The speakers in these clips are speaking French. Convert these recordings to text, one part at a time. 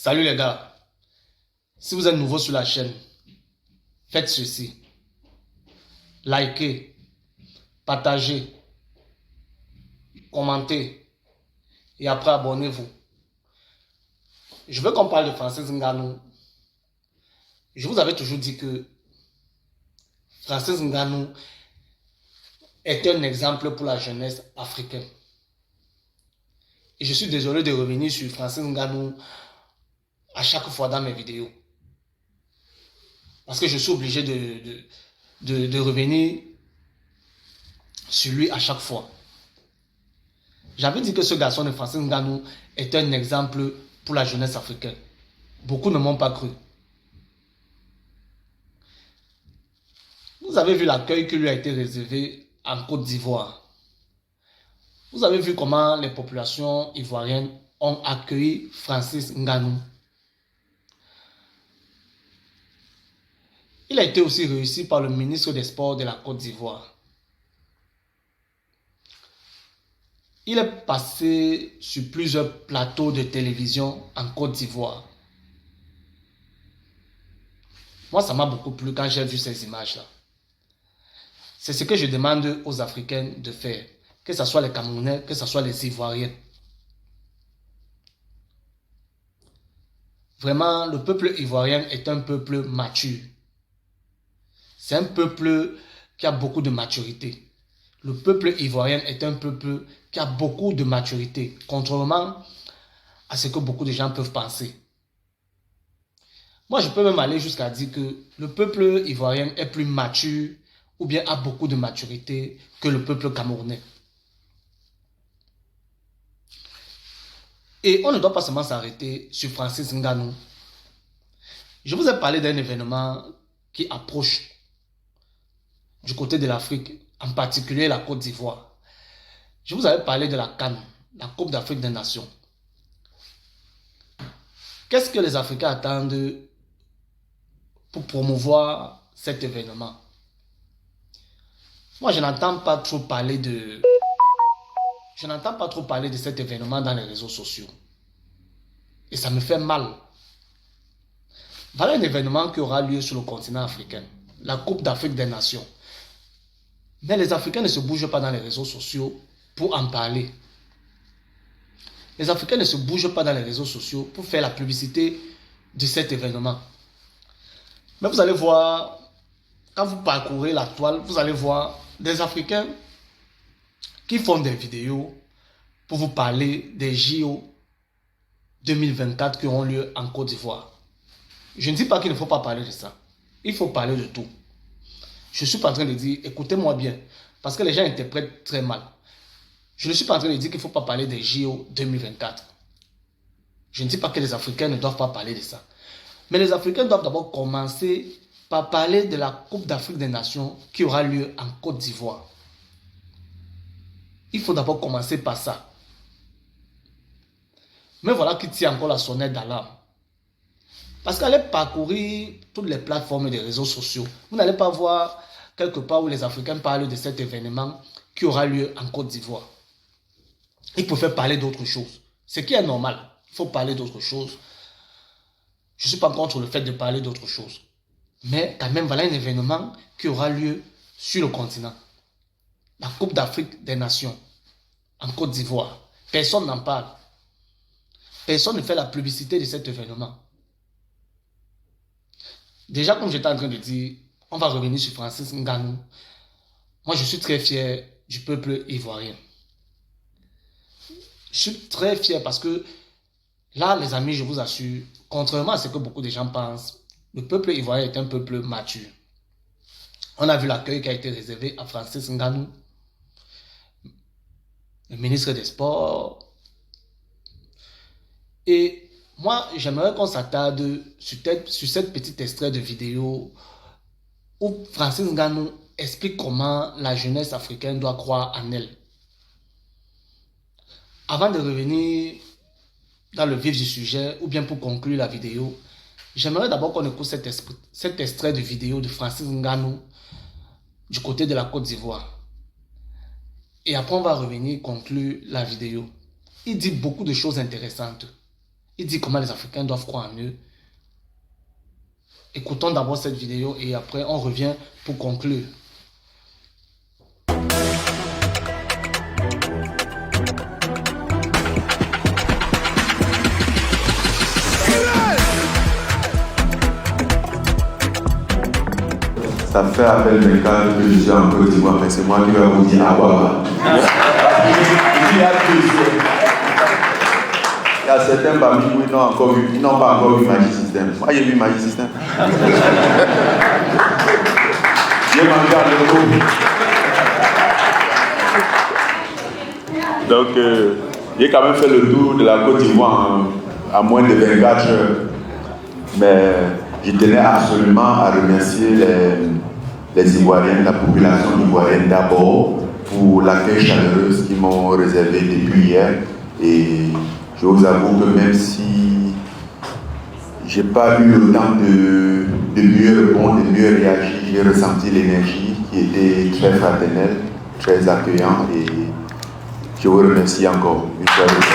Salut les gars, si vous êtes nouveau sur la chaîne, faites ceci, likez, partagez, commentez et après abonnez-vous. Je veux qu'on parle de Francis Ngannou. Je vous avais toujours dit que Francis Ngannou est un exemple pour la jeunesse africaine. Et je suis désolé de revenir sur Francis Ngannou à chaque fois dans mes vidéos. Parce que je suis obligé de revenir sur lui à chaque fois. J'avais dit que ce garçon de Francis Ngannou est un exemple pour la jeunesse africaine. Beaucoup ne m'ont pas cru. Vous avez vu l'accueil qui lui a été réservé en Côte d'Ivoire. Vous avez vu comment les populations ivoiriennes ont accueilli Francis Ngannou. Il a été aussi réussi par le ministre des Sports de la Côte d'Ivoire. Il est passé sur plusieurs plateaux de télévision en Côte d'Ivoire. Moi, ça m'a beaucoup plu quand j'ai vu ces images-là. C'est ce que je demande aux Africains de faire, que ce soit les Camerounais, que ce soit les Ivoiriens. Vraiment, le peuple ivoirien est un peuple mature. C'est un peuple qui a beaucoup de maturité. Le peuple ivoirien est un peuple qui a beaucoup de maturité, contrairement à ce que beaucoup de gens peuvent penser. Moi, je peux même aller jusqu'à dire que le peuple ivoirien est plus mature ou bien a beaucoup de maturité que le peuple camerounais. Et on ne doit pas seulement s'arrêter sur Francis Ngannou. Je vous ai parlé d'un événement qui approche du côté de l'Afrique, en particulier la Côte d'Ivoire. Je vous avais parlé de la CAN, la Coupe d'Afrique des Nations. Qu'est-ce que les Africains attendent pour promouvoir cet événement? Moi, je n'entends pas trop parler de cet événement dans les réseaux sociaux. Et ça me fait mal. Voilà un événement qui aura lieu sur le continent africain, la Coupe d'Afrique des Nations. Mais les Africains ne se bougent pas dans les réseaux sociaux pour en parler. Les Africains ne se bougent pas dans les réseaux sociaux pour faire la publicité de cet événement. Mais vous allez voir, quand vous parcourez la toile, vous allez voir des Africains qui font des vidéos pour vous parler des JO 2024 qui auront lieu en Côte d'Ivoire. Je ne dis pas qu'il ne faut pas parler de ça. Il faut parler de tout. Je ne suis pas en train de dire, écoutez-moi bien, parce que les gens interprètent très mal. Je ne suis pas en train de dire qu'il ne faut pas parler des JO 2024. Je ne dis pas que les Africains ne doivent pas parler de ça. Mais les Africains doivent d'abord commencer par parler de la Coupe d'Afrique des Nations qui aura lieu en Côte d'Ivoire. Il faut d'abord commencer par ça. Mais voilà qui tient encore la sonnette d'alarme. Parce qu'allez parcourir toutes les plateformes des réseaux sociaux, vous n'allez pas voir quelque part où les Africains parlent de cet événement qui aura lieu en Côte d'Ivoire. Ils préfèrent parler d'autre chose. Ce qui est normal. Il faut parler d'autre chose. Je ne suis pas contre le fait de parler d'autre chose. Mais quand même, voilà un événement qui aura lieu sur le continent. La Coupe d'Afrique des Nations en Côte d'Ivoire. Personne n'en parle. Personne ne fait la publicité de cet événement. Déjà, comme j'étais en train de dire, on va revenir sur Francis Ngannou. Moi, je suis très fier du peuple ivoirien. Je suis très fier parce que là, les amis, je vous assure, contrairement à ce que beaucoup de gens pensent, le peuple ivoirien est un peuple mature. On a vu l'accueil qui a été réservé à Francis Ngannou, le ministre des Sports. Et moi, j'aimerais qu'on s'attarde sur cette petite extrait de vidéo où Francis Ngannou explique comment la jeunesse africaine doit croire en elle. Avant de revenir dans le vif du sujet, ou bien pour conclure la vidéo, j'aimerais d'abord qu'on écoute cet extrait de vidéo de Francis Ngannou du côté de la Côte d'Ivoire. Et après, on va revenir conclure la vidéo. Il dit beaucoup de choses intéressantes. Il dit comment les Africains doivent croire en eux. Écoutons d'abord cette vidéo et après on revient pour conclure. Ça fait appel mes cas que je suis en Côte d'Ivoire, mais c'est moi qui vais vous dire Awa. Il y a certains parmi vous qui n'ont pas encore vu Magic System. Moi j'ai vu Magic System. J'ai mangé à l'euro. Donc j'ai quand même fait le tour de la Côte d'Ivoire en moins de 24 heures. Mais je tenais absolument à remercier les Ivoiriens, la population ivoirienne d'abord, pour l'accueil chaleureux qu'ils m'ont réservé depuis hier. Et je vous avoue que même si je n'ai pas eu le temps de mieux répondre, de mieux réagir, j'ai ressenti l'énergie qui était très fraternelle, très accueillante. Et je vous remercie encore une fois de plus.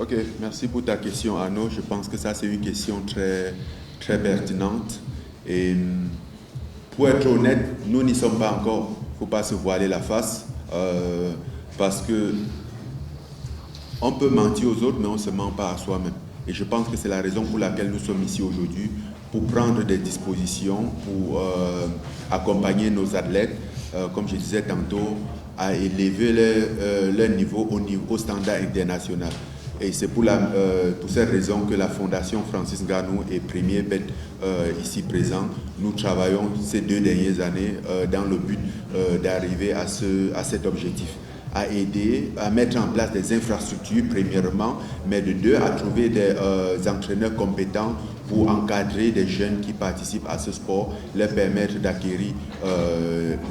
Ok, merci pour ta question Arnaud. Je pense que ça c'est une question très, très pertinente. Et pour être honnête, nous n'y sommes pas encore. Il ne faut pas se voiler la face parce que on peut mentir aux autres, mais on ne se ment pas à soi-même. Et je pense que c'est la raison pour laquelle nous sommes ici aujourd'hui, pour prendre des dispositions, pour accompagner nos athlètes, comme je disais tantôt, à élever leur niveau au standard international. Et c'est pour cette raison que la Fondation Francis Ngannou et Premier Bet ici présent, nous travaillons ces 2 dernières années dans le but d'arriver à cet objectif, à aider, à mettre en place des infrastructures premièrement, mais de 2, à trouver des entraîneurs compétents pour encadrer des jeunes qui participent à ce sport, leur permettre d'acquérir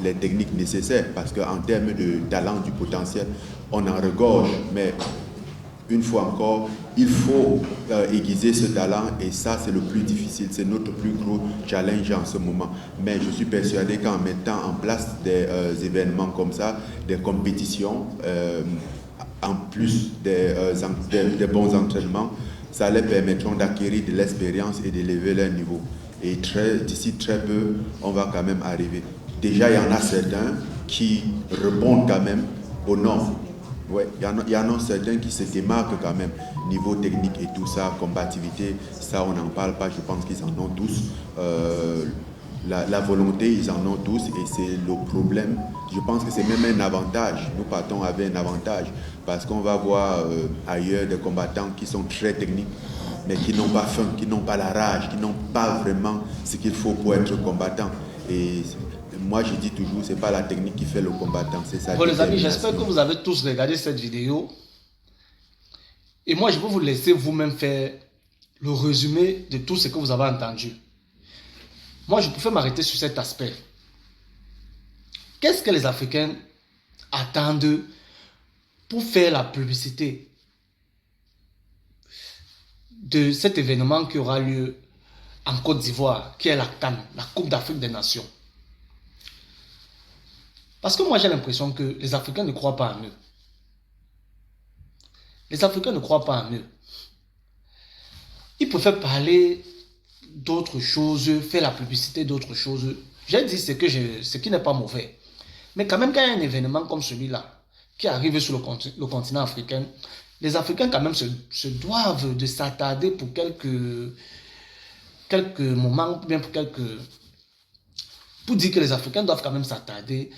les techniques nécessaires, parce qu'en termes de talent, du potentiel, on en regorge, mais une fois encore, il faut aiguiser ce talent et ça c'est le plus difficile, c'est notre plus gros challenge en ce moment. Mais je suis persuadé qu'en mettant en place des événements comme ça, des compétitions, en plus des bons entraînements, ça leur permettra d'acquérir de l'expérience et d'élever leur niveau. Et d'ici très peu, on va quand même arriver. Déjà, il y en a certains qui répondent quand même aux normes. Ouais, il y en a certains qui se démarquent quand même, niveau technique et tout ça, combativité, ça on n'en parle pas, je pense qu'ils en ont tous. La volonté, ils en ont tous et c'est le problème. Je pense que c'est même un avantage. Nous partons avec un avantage parce qu'on va voir ailleurs des combattants qui sont très techniques, mais qui n'ont pas faim, qui n'ont pas la rage, qui n'ont pas vraiment ce qu'il faut pour être combattant. Et moi, je dis toujours, ce n'est pas la technique qui fait le combattant, c'est ça. Bon, les amis, j'espère que vous avez tous regardé cette vidéo. Et moi, je vais vous laisser vous-même faire le résumé de tout ce que vous avez entendu. Moi, je préfère m'arrêter sur cet aspect. Qu'est-ce que les Africains attendent pour faire la publicité de cet événement qui aura lieu en Côte d'Ivoire, qui est la CAN, la Coupe d'Afrique des Nations? Parce que moi, j'ai l'impression que les Africains ne croient pas en eux. Les Africains ne croient pas en eux. Ils préfèrent parler d'autres choses, faire la publicité d'autres choses. J'ai dit ce qui n'est pas mauvais. Mais quand même, quand il y a un événement comme celui-là, qui arrive sur le continent africain, les Africains quand même se doivent de s'attarder pour quelques moments, bien pour dire que les Africains doivent quand même s'attarder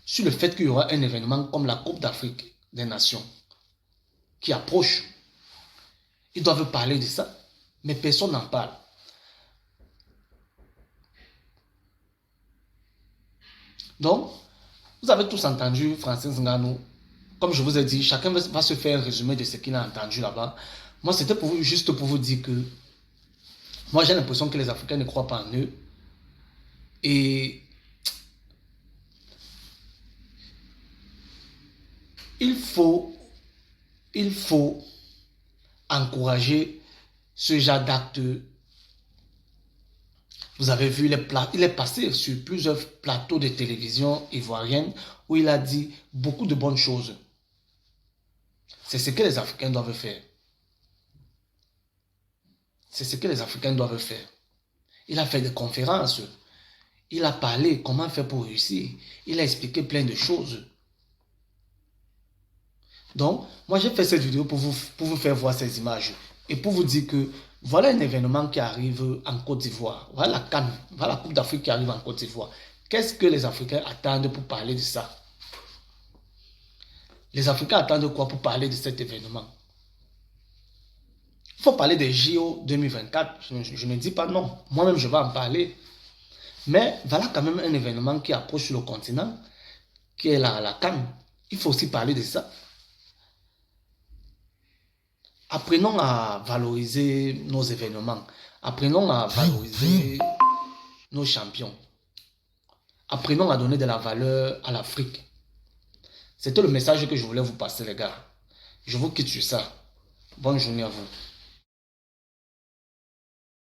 sur le fait qu'il y aura un événement comme la Coupe d'Afrique des Nations qui approche. Ils doivent parler de ça, mais personne n'en parle. Donc, vous avez tous entendu Francis Ngannou. Comme je vous ai dit, chacun va se faire un résumé de ce qu'il a entendu là-bas. Moi, c'était juste pour vous dire que moi, j'ai l'impression que les Africains ne croient pas en eux. Et il faut encourager ce genre d'acte, vous avez vu, il est passé sur plusieurs plateaux de télévision ivoirienne où il a dit beaucoup de bonnes choses. C'est ce que les Africains doivent faire. C'est ce que les Africains doivent faire. Il a fait des conférences. Il a parlé comment faire pour réussir. Il a expliqué plein de choses. Donc, moi j'ai fait cette vidéo pour vous faire voir ces images et pour vous dire que voilà un événement qui arrive en Côte d'Ivoire. Voilà la CAN, voilà la Coupe d'Afrique qui arrive en Côte d'Ivoire. Qu'est-ce que les Africains attendent pour parler de ça? Les Africains attendent quoi pour parler de cet événement? Il faut parler des JO 2024. Je ne dis pas non. Moi-même, je vais en parler. Mais voilà quand même un événement qui approche sur le continent, qui est la CAN. Il faut aussi parler de ça. Apprenons à valoriser nos événements. Apprenons à valoriser nos champions. Apprenons à donner de la valeur à l'Afrique. C'était le message que je voulais vous passer, les gars. Je vous quitte sur ça. Bonne journée à vous.